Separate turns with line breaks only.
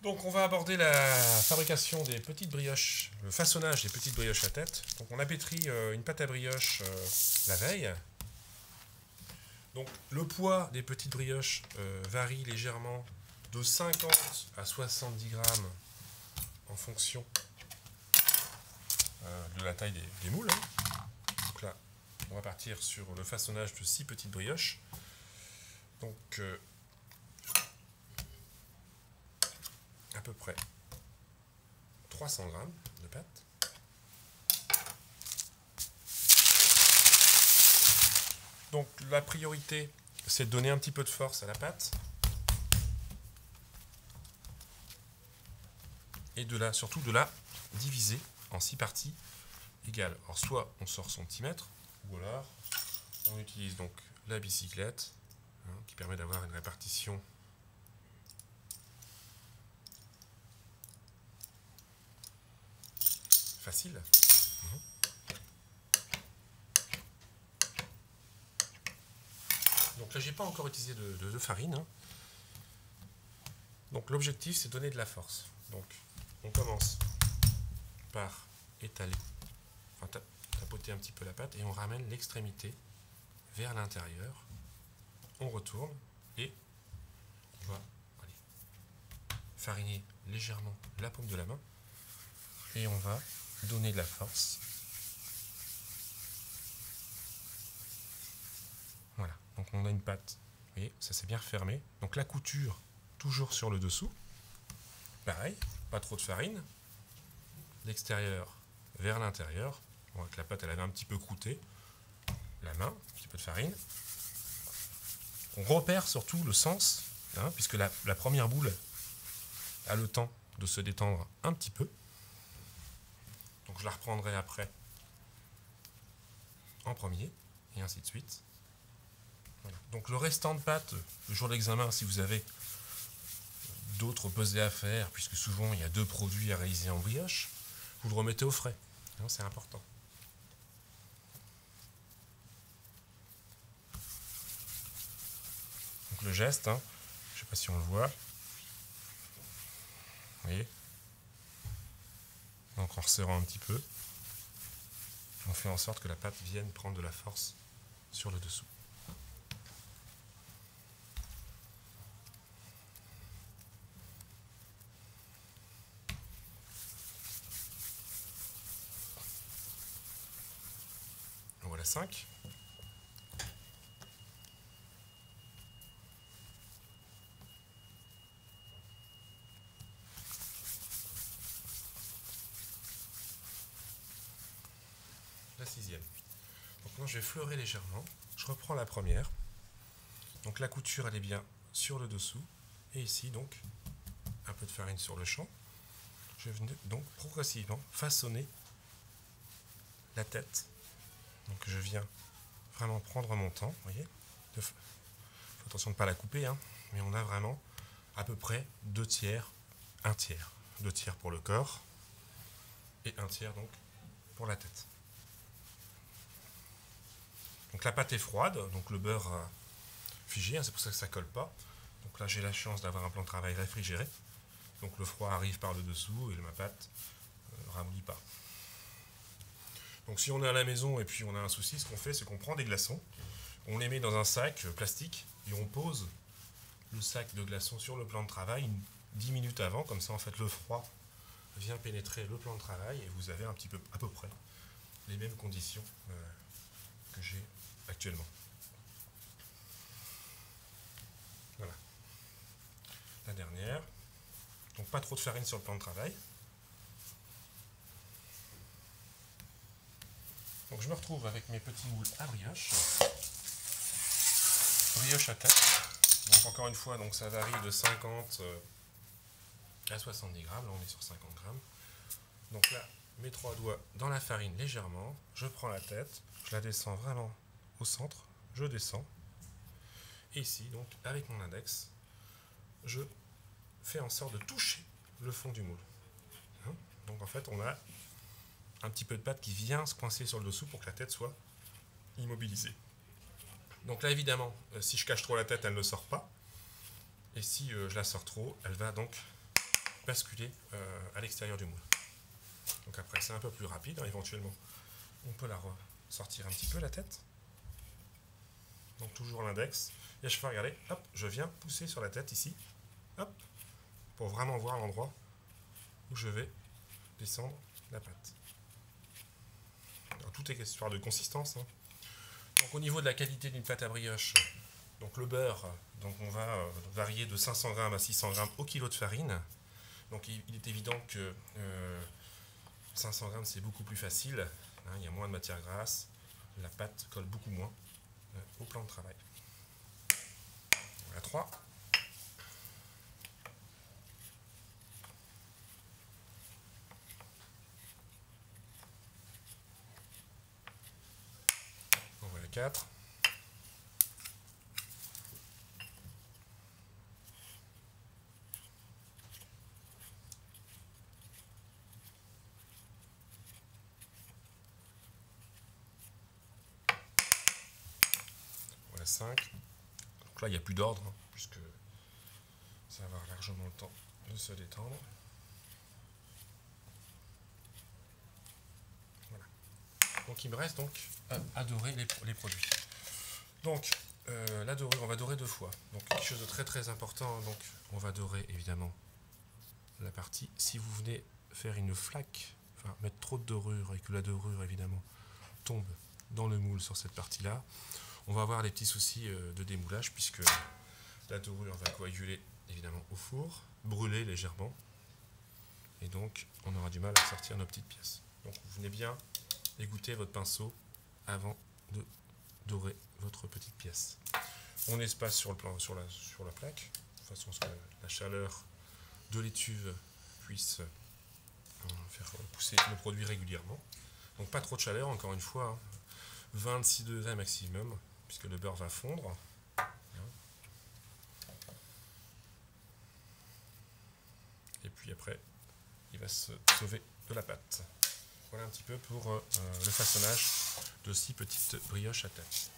Donc on va aborder la fabrication des petites brioches, le façonnage des petites brioches à tête. Donc on a pétri une pâte à brioche la veille. Donc le poids des petites brioches varie légèrement de 50 à 70 grammes en fonction de la taille des moules. Donc là, on va partir sur le façonnage de 6 petites brioches. Donc à peu près 300 grammes de pâte. Donc la priorité, c'est de donner un petit peu de force à la pâte et surtout de la diviser en 6 parties égales. Alors soit on sort son petit mètre, ou alors on utilise donc la bicyclette qui permet d'avoir une répartition facile. Donc là, j'ai pas encore utilisé de farine. Donc l'objectif, c'est de donner de la force. Donc on commence par étaler, enfin tapoter un petit peu la pâte et on ramène l'extrémité vers l'intérieur. On retourne et on va fariner légèrement la paume de la main et on va donner de la force. Voilà, donc on a une pâte, vous voyez, ça s'est bien refermé. Donc la couture, toujours sur le dessous. Pareil, pas trop de farine. L'extérieur vers l'intérieur. On voit que la pâte, elle avait un petit peu croûté. La main, un petit peu de farine. On repère surtout le sens, puisque la première boule a le temps de se détendre un petit peu. Donc je la reprendrai après en premier, et ainsi de suite. Voilà. Donc le restant de pâte, le jour d'examen, si vous avez d'autres pesées à faire, puisque souvent il y a 2 produits à réaliser en brioche, vous le remettez au frais. C'est important. Donc le geste, je ne sais pas si on le voit. Vous voyez? Donc en resserrant un petit peu, on fait en sorte que la pâte vienne prendre de la force sur le dessous. Voilà 5. La 6e. Donc maintenant je vais fleurer légèrement. Je reprends la première. Donc la couture elle est bien sur le dessous. Et ici donc un peu de farine sur le champ. Je vais donc progressivement façonner la tête. Donc je viens vraiment prendre mon temps, vous voyez. Faut attention de ne pas la couper, mais on a vraiment à peu près 2 tiers, 1 tiers. 2 tiers pour le corps et 1 tiers donc pour la tête. Donc la pâte est froide, donc le beurre figé, c'est pour ça que ça ne colle pas. Donc là j'ai la chance d'avoir un plan de travail réfrigéré. Donc le froid arrive par le dessous et ma pâte ne ramollit pas. Donc si on est à la maison et puis on a un souci, ce qu'on fait, c'est qu'on prend des glaçons, on les met dans un sac plastique et on pose le sac de glaçons sur le plan de travail 10 minutes avant, comme ça en fait le froid vient pénétrer le plan de travail et vous avez un petit peu, à peu près, les mêmes conditions que j'ai actuellement. Voilà. La dernière. Donc pas trop de farine sur le plan de travail. Donc je me retrouve avec mes petits moules à brioche. Brioche à tête. Donc encore une fois, donc ça varie de 50 à 70 grammes. Là on est sur 50 grammes. Donc là, mes 3 doigts dans la farine légèrement. Je prends la tête, je la descends vraiment au centre. Je descends. Et ici, donc avec mon index, je fais en sorte de toucher le fond du moule. Donc en fait, on a un petit peu de pâte qui vient se coincer sur le dessous pour que la tête soit immobilisée. Donc là évidemment, si je cache trop la tête, elle ne sort pas. Et si je la sors trop, elle va donc basculer à l'extérieur du moule. Donc après c'est un peu plus rapide, hein, éventuellement on peut la ressortir un petit peu la tête. Donc toujours l'index. Et à chaque fois, regardez, hop, je viens pousser sur la tête ici, hop, pour vraiment voir l'endroit où je vais descendre la pâte. Alors, tout est histoire de consistance, hein. Donc au niveau de la qualité d'une pâte à brioche, donc le beurre, donc on va varier de 500 g à 600 g au kilo de farine. Donc il est évident que 500 g c'est beaucoup plus facile, hein, il y a moins de matière grasse, la pâte colle beaucoup moins au plan de travail. Voilà 3. Voilà 4. Voilà 5. Donc là, il n'y a plus d'ordre, hein, puisque ça va avoir largement le temps de se détendre. Voilà. Donc il me reste donc à dorer les produits. Donc la dorure, on va dorer 2 fois. Donc quelque chose de très très important, donc on va dorer évidemment la partie. Si vous venez faire une flaque, enfin mettre trop de dorure et que la dorure évidemment tombe dans le moule sur cette partie-là, on va avoir des petits soucis de démoulage puisque la dorure va coaguler évidemment au four, brûler légèrement et donc on aura du mal à sortir nos petites pièces. Donc vous venez bien égoutter votre pinceau avant de dorer votre petite pièce. On espace sur la plaque de façon à ce que la chaleur de l'étuve puisse faire pousser le produit régulièrement. Donc pas trop de chaleur, encore une fois, hein, 26 degrés maximum, puisque le beurre va fondre. Et puis après, il va se sauver de la pâte. Voilà un petit peu pour le façonnage de 6 petites brioches à tête.